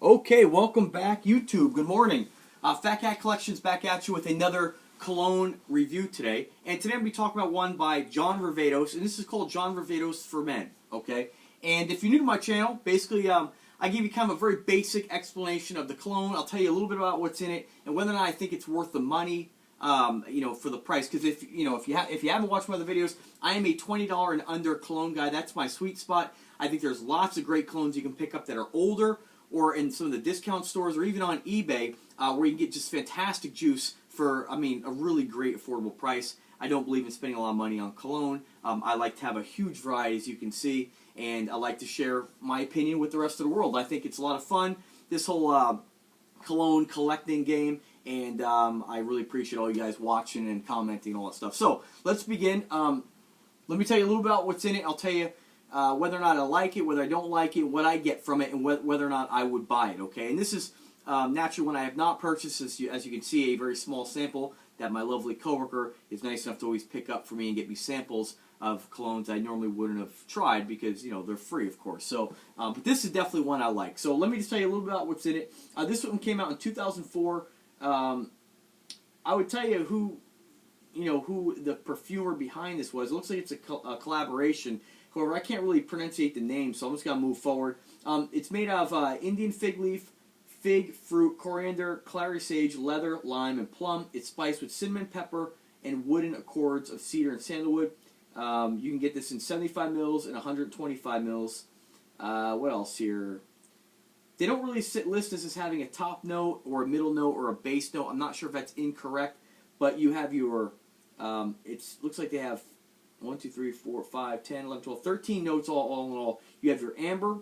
Okay, welcome back, YouTube. Good morning. Fat Cat Collections back at you with another cologne review today. And today I'm going to be talking about one by John Varvatos, and this is called John Varvatos for Men. Okay? And if you're new to my channel, basically I give you kind of a very basic explanation of the cologne. I'll tell you a little bit about what's in it and whether or not I think it's worth the money, for the price. Because if you haven't watched my other videos, I am a $20 and under cologne guy. That's my sweet spot. I think there's lots of great colognes you can pick up that are older, or in some of the discount stores, or even on eBay, where you can get just fantastic juice for, a really great affordable price. I don't believe in spending a lot of money on cologne. I like to have a huge variety, as you can see, and I like to share my opinion with the rest of the world. I think it's a lot of fun, this whole cologne collecting game, and I really appreciate all you guys watching and commenting and all that stuff. So, let's begin. Let me tell you a little about what's in it. I'll tell you whether or not I like it, whether I don't like it, what I get from it, and whether or not I would buy it, okay? And this is naturally one I have not purchased, as you can see, a very small sample that my lovely coworker is nice enough to always pick up for me and get me samples of colognes I normally wouldn't have tried because, they're free, of course. So, but this is definitely one I like. So let me just tell you a little bit about what's in it. This one came out in 2004. I would tell you who the perfumer behind this was. It looks like it's a collaboration. However, I can't really pronunciate the name, so I'm just going to move forward. It's made of Indian fig leaf, fig, fruit, coriander, clary sage, leather, lime, and plum. It's spiced with cinnamon, pepper, and wooden accords of cedar and sandalwood. You can get this in 75 mils and 125 mils. What else here? They don't really list this as having a top note or a middle note or a base note. I'm not sure if that's incorrect, but you have your, looks like they have 1, 2, 3, 4, 5, 10, 11, 12, 13 notes all in all. You have your amber,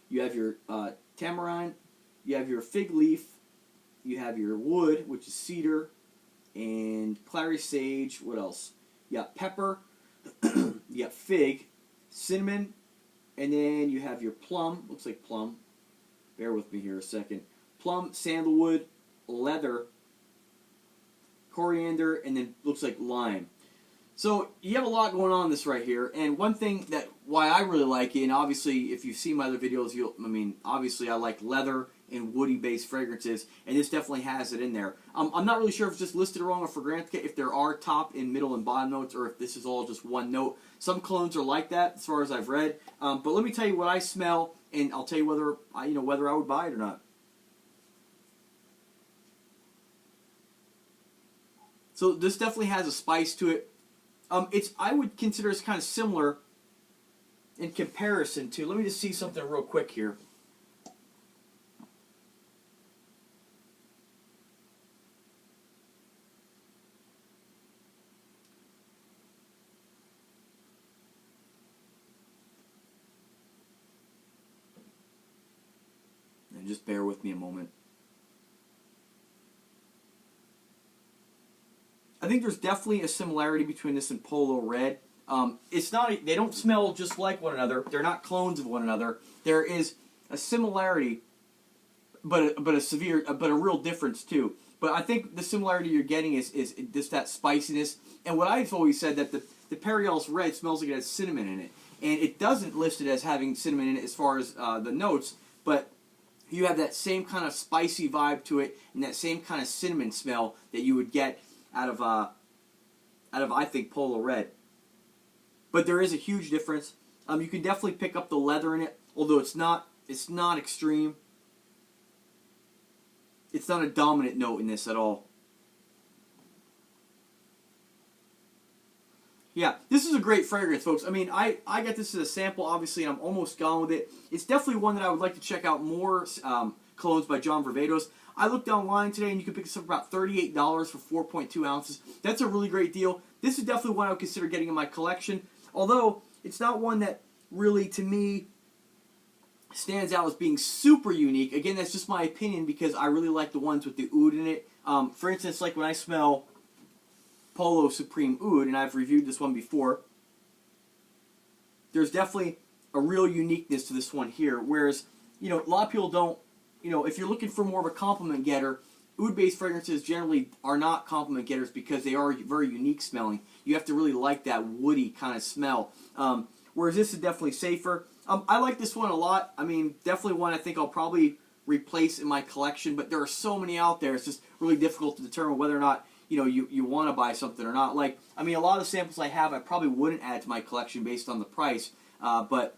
you have your tamarind, you have your fig leaf, you have your wood, which is cedar, and clary sage. What else? You got pepper, you got fig, cinnamon, and then you have your plum. Looks like plum. Bear with me here a second. Plum, sandalwood, leather, coriander, and then looks like lime. So you have a lot going on in this right here, and one thing why I really like it, and obviously if you've seen my other videos, obviously I like leather and woody-based fragrances, and this definitely has it in there. I'm not really sure if it's just listed wrong or for granted, if there are top and middle and bottom notes, or if this is all just one note. Some colognes are like that, as far as I've read. But let me tell you what I smell, and I'll tell you whether I would buy it or not. So this definitely has a spice to it. I would consider it's kind of similar in comparison to, let me just see something real quick here. And just bear with me a moment. I think there's definitely a similarity between this and Polo Red. They don't smell just like one another. They're not clones of one another. There is a similarity, but a real difference too. But I think the similarity you're getting is just that spiciness. And what I've always said, that the Perriel's Red smells like it has cinnamon in it, and it doesn't list it as having cinnamon in it as far as the notes, but you have that same kind of spicy vibe to it, and that same kind of cinnamon smell that you would get out of I think Polo Red. But there is a huge difference. You can definitely pick up the leather in it, although it's not extreme. It's not a dominant note in this at all. Yeah, this is a great fragrance, folks. I got this as a sample, obviously, and I'm almost gone with it. It's definitely one that I would like to check out more, colognes by John Varvatos. I looked online today, and you can pick this up for about $38 for 4.2 ounces. That's a really great deal. This is definitely one I would consider getting in my collection, although it's not one that really, to me, stands out as being super unique. Again, that's just my opinion because I really like the ones with the oud in it. For instance, like when I smell Polo Supreme Oud, and I've reviewed this one before, there's definitely a real uniqueness to this one here, whereas, a lot of people don't, if you're looking for more of a compliment getter, oud-based fragrances generally are not compliment getters because they are very unique smelling. You have to really like that woody kind of smell. Whereas this is definitely safer. I like this one a lot. Definitely one I think I'll probably replace in my collection, but there are so many out there, it's just really difficult to determine whether or not you want to buy something or not. Like, I mean, a lot of the samples I have, I probably wouldn't add to my collection based on the price, but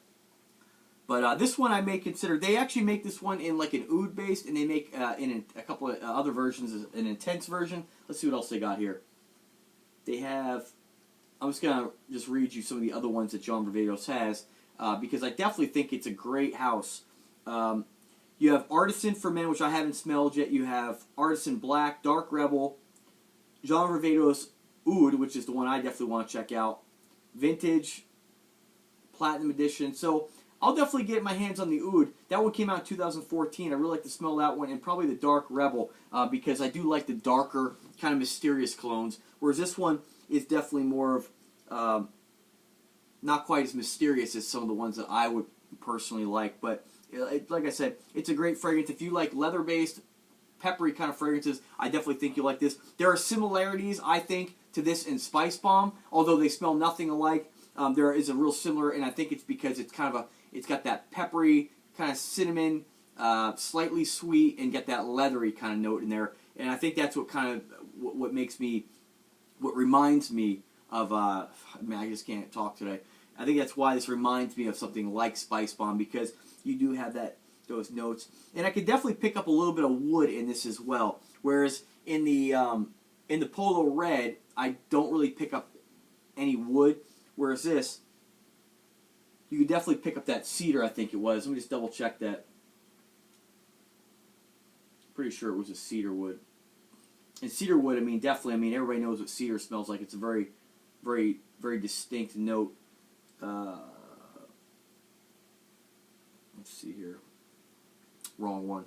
this one I may consider. They actually make this one in like an oud based, and they make in a couple of other versions an intense version. Let's see what else they got here. They have, I'm just going to read you some of the other ones that John Varvatos has, because I definitely think it's a great house. You have Artisan for Men, which I haven't smelled yet. You have Artisan Black, Dark Rebel, John Varvatos Oud, which is the one I definitely want to check out, Vintage, Platinum Edition. So I'll definitely get my hands on the Oud. That one came out in 2014. I really like to smell that one, and probably the Dark Rebel, because I do like the darker, kind of mysterious colognes, whereas this one is definitely more of, not quite as mysterious as some of the ones that I would personally like, but like I said, it's a great fragrance. If you like leather-based, peppery kind of fragrances, I definitely think you'll like this. There are similarities, I think, to this and Spice Bomb, although they smell nothing alike. There is a real similar, and I think it's because it's kind of it's got that peppery, kind of cinnamon, slightly sweet, and get that leathery kind of note in there. And I think that's what kind of what reminds me of. I mean, I just can't talk today. I think that's why this reminds me of something like Spice Bomb, because you do have those notes, and I could definitely pick up a little bit of wood in this as well. Whereas in the Polo Red, I don't really pick up any wood. Whereas this, you could definitely pick up that cedar. I think it was. Let me just double check that. Pretty sure it was a cedar wood. And cedar wood, I mean, definitely. I mean, everybody knows what cedar smells like. It's a very, very, very distinct note. Let's see here. Wrong one.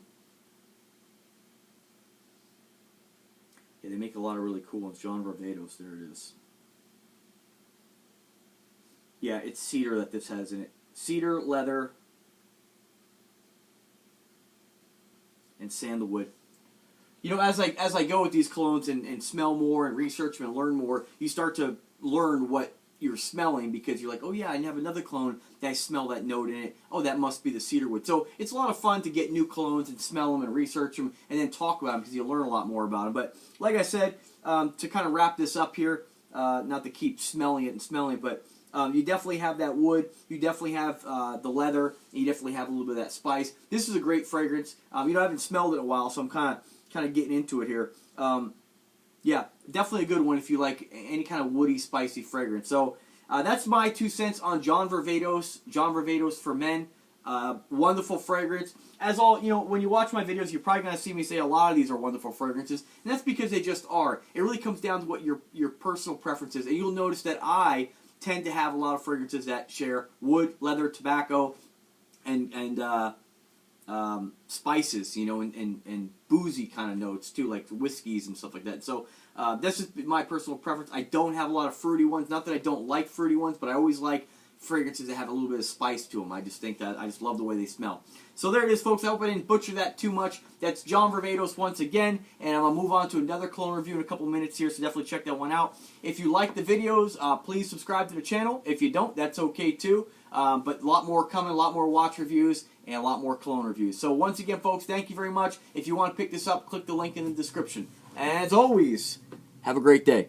Yeah, they make a lot of really cool ones. John Varvatos, there it is. Yeah, it's cedar that this has in it. Cedar, leather, and sandalwood. You know, as I go with these colognes and smell more and research them and learn more, you start to learn what you're smelling, because you're like, oh yeah, I have another cologne that I smell that note in it. Oh, that must be the cedarwood. So it's a lot of fun to get new colognes and smell them and research them and then talk about them, because you learn a lot more about them. But like I said, to kind of wrap this up here, not to keep smelling it, but you definitely have that wood, you definitely have the leather, and you definitely have a little bit of that spice. This is a great fragrance. I haven't smelled it in a while, so I'm kind of getting into it here. Yeah, definitely a good one if you like any kind of woody, spicy fragrance. So that's my 2 cents on John Varvatos for Men. Wonderful fragrance. As all, when you watch my videos, you're probably going to see me say a lot of these are wonderful fragrances, and that's because they just are. It really comes down to what your personal preference is, and you'll notice that I tend to have a lot of fragrances that share wood, leather, tobacco, and spices, and boozy kind of notes too, like whiskeys and stuff like that. So that's just my personal preference. I don't have a lot of fruity ones. Not that I don't like fruity ones, but I always like fragrances that have a little bit of spice to them. I just think that I just love the way they smell. So there it is, folks. I hope I didn't butcher that too much. That's John Varvatos once again, and I'm going to move on to another cologne review in a couple minutes here, so definitely check that one out. If you like the videos, please subscribe to the channel. If you don't, that's okay too. But a lot more coming, a lot more watch reviews, and a lot more cologne reviews. So once again, folks, thank you very much. If you want to pick this up, click the link in the description. And as always, have a great day.